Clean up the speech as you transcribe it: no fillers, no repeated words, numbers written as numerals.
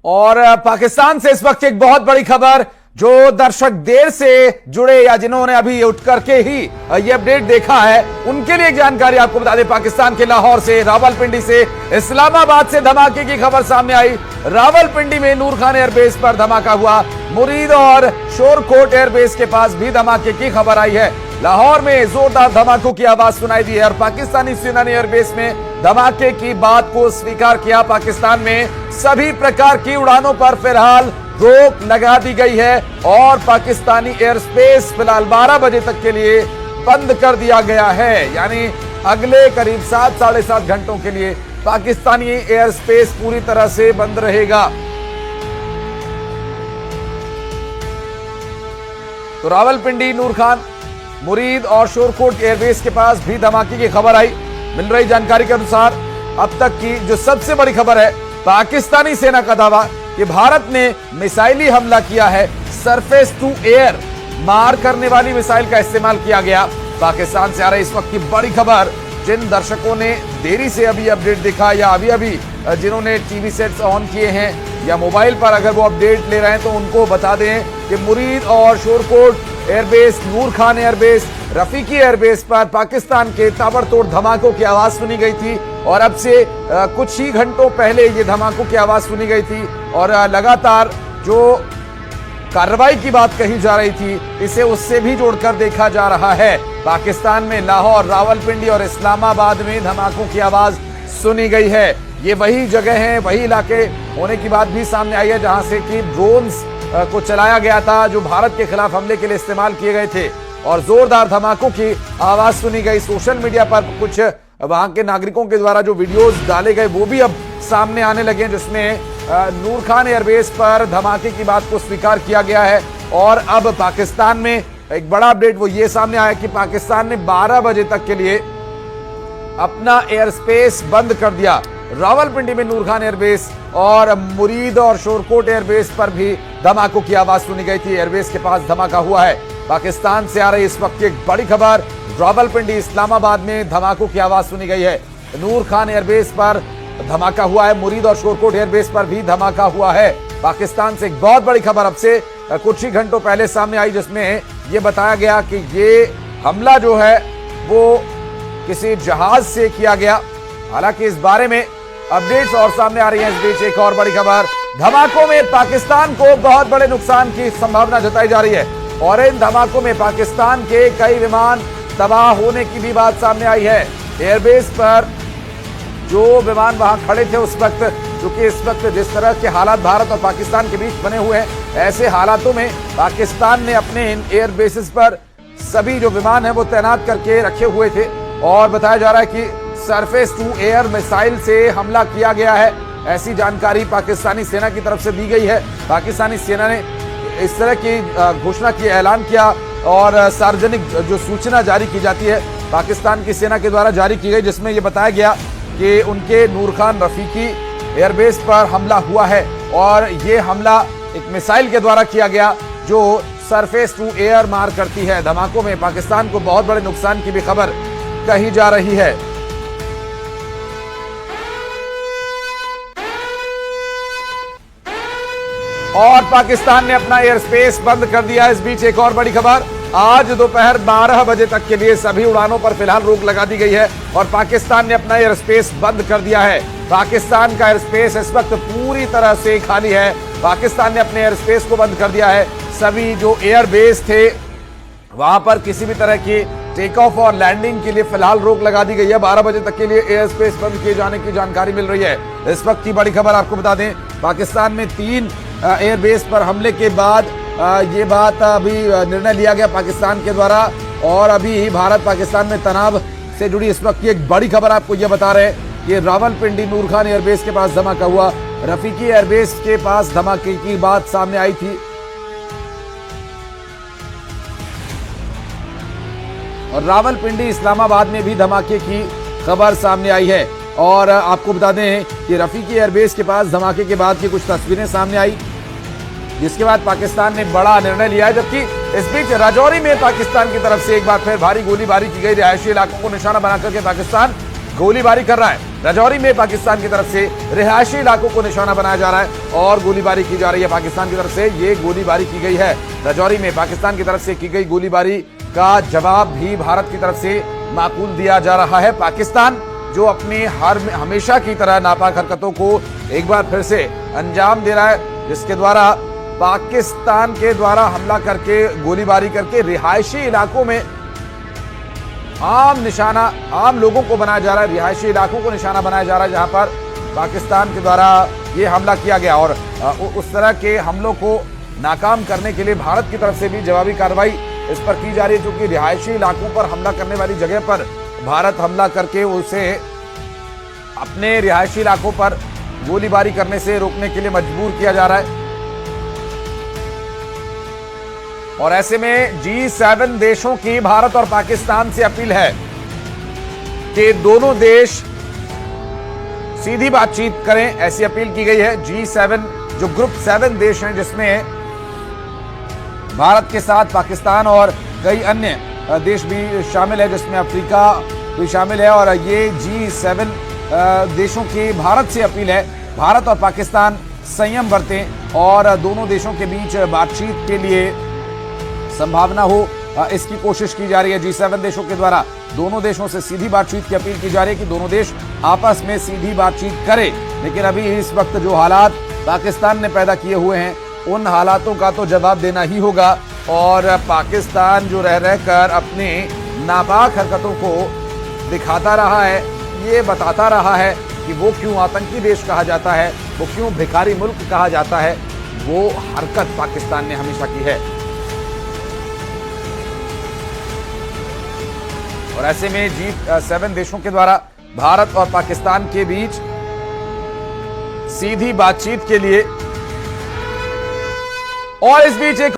और पाकिस्तान से इस वक्त एक बहुत बड़ी खबर, जो दर्शक देर से जुड़े या जिन्होंने अभी उठ करके ही ये अपडेट देखा है उनके लिए एक जानकारी आपको बता दें। पाकिस्तान के लाहौर से, रावलपिंडी से, इस्लामाबाद से धमाके की खबर सामने आई। रावलपिंडी में नूर खान एयरबेस पर धमाका हुआ। मुरीद और शोरकोट एयरबेस के पास भी धमाके की खबर आई है। लाहौर में जोरदार धमाकों की आवाज सुनाई दी है और पाकिस्तानी सेना ने एयरबेस में धमाके की बात को स्वीकार किया। पाकिस्तान में सभी प्रकार की उड़ानों पर फिलहाल रोक लगा दी गई है और पाकिस्तानी एयर स्पेस फिलहाल 12 बजे तक के लिए बंद कर दिया गया है। यानी अगले करीब 7 साढ़े 7 घंटों के लिए पाकिस्तानी एयर स्पेस पूरी तरह से बंद रहेगा। तो रावलपिंडी, नूर खान, मुरीद और शोरकोट एयरबेस के पास भी धमाके की खबर आई। मिल रही जानकारी के अनुसार अब तक की जो सबसे बड़ी खबर है, पाकिस्तानी सेना का दावा कि भारत ने मिसाइली हमला किया है। सरफेस टू एयर मार करने वाली मिसाइल का इस्तेमाल किया गया। पाकिस्तान से आ रही इस वक्त की बड़ी खबर, जिन दर्शकों ने देरी से अभी अपडेट देखा या अभी जिन्होंने टीवी सेट्स ऑन किए हैं या मोबाइल पर अगर वो अपडेट ले रहे हैं तो उनको बता दें कि मुरीद और शोरकोट एयरबेस, नूर खान एयरबेस, रफीकी एयरबेस पर पाकिस्तान के ताबड़तोड़ धमाकों की आवाज सुनी गई थी और अब से कुछ ही घंटों पहले ये धमाकों की आवाज सुनी गई थी और लगातार जो कार्रवाई की बात कही जा रही थी इसे उससे भी जोड़कर देखा जा रहा है। पाकिस्तान में लाहौर, रावलपिंडी और इस्लामाबाद में धमाकों की आवाज सुनी गई है। ये वही जगह है, वही इलाके होने की बात भी सामने आई है जहां से कि ड्रोन्स को चलाया गया था जो भारत के खिलाफ हमले के लिए इस्तेमाल किए गए थे और जोरदार धमाकों की आवाज सुनी गई। सोशल मीडिया पर कुछ वहां के नागरिकों के द्वारा जो वीडियोस डाले गए वो भी अब सामने आने लगे, जिसमें नूर खान एयरबेस पर धमाके की बात को स्वीकार किया गया है। और अब पाकिस्तान में एक बड़ा अपडेट वो ये सामने आया कि पाकिस्तान ने 12 बजे तक के लिए अपना एयर स्पेस बंद कर दिया। रावलपिंडी में नूर खान एयरबेस और मुरीद और शोरकोट एयरबेस पर भी धमाकों की आवाज सुनी गई थी। एयरबेस के पास धमाका हुआ है। पाकिस्तान से आ रही इस वक्त की एक बड़ी खबर, रावलपिंडी, इस्लामाबाद में धमाकों की आवाज सुनी गई है। नूर खान एयरबेस पर धमाका हुआ है, मुरीद और शोरकोट एयरबेस पर भी धमाका हुआ है। पाकिस्तान से एक बहुत बड़ी खबर अब से कुछ ही घंटों पहले सामने आई, जिसमें यह बताया गया कि ये हमला जो है वो किसी जहाज से किया गया। हालांकि इस बारे में अपडेट्स और सामने आ रही हैं। इस बीच एक और बड़ी खबर, धमाकों में पाकिस्तान को बहुत बड़े नुकसान की संभावना जताई जा रही है और इन धमाकों में पाकिस्तान के कई विमान तबाह होने की भी बात सामने आई है। एयरबेस पर जो विमान वहां खड़े थे उस वक्त, क्योंकि इस वक्त जिस तरह के हालात भारत और पाकिस्तान के बीच बने हुए हैं, ऐसे हालातों में पाकिस्तान ने अपने इन एयरबेसेस पर सभी जो विमान है वो तैनात करके रखे हुए थे और बताया जा रहा है कि सरफेस टू एयर मिसाइल से हमला किया गया है। ऐसी जानकारी पाकिस्तानी सेना की तरफ से दी गई है। पाकिस्तानी सेना ने इस तरह की घोषणा की, ऐलान किया और सार्वजनिक जो सूचना जारी की जाती है पाकिस्तान की सेना के द्वारा जारी की गई, जिसमें यह बताया गया कि उनके नूर खान रफीकी एयरबेस पर हमला हुआ है और ये हमला एक मिसाइल के द्वारा किया गया जो सरफेस टू एयर मार करती है। धमाकों में पाकिस्तान को बहुत बड़े नुकसान की भी खबर कही जा रही है। और पाकिस्तान ने अपना एयर स्पेस बंद कर दिया। इस बीच एक और बड़ी खबर, आज दोपहर 12 बजे तक के लिए सभी उड़ानों पर फिलहाल रोक लगा दी गई है और पाकिस्तान ने अपना एयर स्पेस बंद कर दिया है। पाकिस्तान का एयर स्पेस इस वक्त पूरी तरह से खाली है। पाकिस्तान ने अपने एयर स्पेस को बंद कर दिया है। सभी जो एयर बेस थे वहां पर किसी भी तरह की टेक ऑफ और लैंडिंग के लिए फिलहाल रोक लगा दी गई है। 12 बजे तक के लिए एयर स्पेस बंद किए जाने की जानकारी मिल रही है। इस वक्त की बड़ी खबर आपको बता दें, पाकिस्तान में 3 एयरबेस पर हमले के बाद ये बात अभी निर्णय लिया गया पाकिस्तान के द्वारा और अभी भारत पाकिस्तान में तनाव से जुड़ी इस वक्त की एक बड़ी खबर आपको ये बता रहे हैं कि रावलपिंडी नूर खान एयरबेस के पास धमाका हुआ, रफीकी एयरबेस के पास धमाके की बात सामने आई थी और रावलपिंडी, इस्लामाबाद में भी धमाके की खबर सामने आई है। और आपको बता दें कि रफीकी एयरबेस के पास धमाके के बाद की कुछ तस्वीरें सामने आई, जिसके बाद पाकिस्तान ने बड़ा निर्णय लिया है। जबकि इस बीच राजौरी में पाकिस्तान की तरफ से एक बार फिर भारी गोलीबारी की गई। रिहायशी इलाकों को निशाना बना करके पाकिस्तान गोलीबारी कर रहा है। राजौरी में पाकिस्तान की तरफ से रिहायशी इलाकों को निशाना बनाया जा रहा है और गोलीबारी की जा रही है। पाकिस्तान की तरफ से ये गोलीबारी की गई है। राजौरी में पाकिस्तान की तरफ से की गई गोलीबारी का जवाब भी भारत की तरफ से माकूल दिया जा रहा है। पाकिस्तान जो अपनी हमेशा की तरह नापाक हरकतों को एक बार फिर से अंजाम दे रहा है, जिसके द्वारा पाकिस्तान के द्वारा हमला करके गोलीबारी करके रिहायशी इलाकों में आम लोगों को बनाया जा रहा है, रिहायशी इलाकों को निशाना बनाया जा रहा है, जहां पर पाकिस्तान के द्वारा ये हमला किया गया। और उस तरह के हमलों को नाकाम करने के लिए भारत की तरफ से भी जवाबी कार्रवाई इस पर की जा रही है, क्योंकि रिहायशी इलाकों पर हमला करने वाली जगह पर भारत हमला करके उसे अपने रिहायशी इलाकों पर गोलीबारी करने से रोकने के लिए मजबूर किया जा रहा है। और ऐसे में G7 देशों की भारत और पाकिस्तान से अपील है कि दोनों देश सीधी बातचीत करें, ऐसी अपील की गई है। G7 जो ग्रुप 7 देश हैं, जिसमें भारत के साथ पाकिस्तान और कई अन्य देश भी शामिल है, जिसमें अफ्रीका भी शामिल है। और ये G7 देशों की भारत से अपील है, भारत और पाकिस्तान संयम बरतें और दोनों देशों के बीच बातचीत के लिए संभावना हो, इसकी कोशिश की जा रही है। G7 देशों के द्वारा दोनों देशों से सीधी बातचीत की अपील की जा रही है कि दोनों देश आपस में सीधी बातचीत करें। लेकिन अभी इस वक्त जो हालात पाकिस्तान ने पैदा किए हुए हैं, उन हालातों का तो जवाब देना ही होगा। और पाकिस्तान जो रह रहकर अपने नापाक हरकतों को दिखाता रहा है, ये बताता रहा है कि वो क्यों आतंकी देश कहा जाता है, वो क्यों भिखारी मुल्क कहा जाता है, वो हरकत पाकिस्तान ने हमेशा की है। और ऐसे में G7 देशों के द्वारा भारत और पाकिस्तान के बीच सीधी बातचीत के लिए और इस बीच एक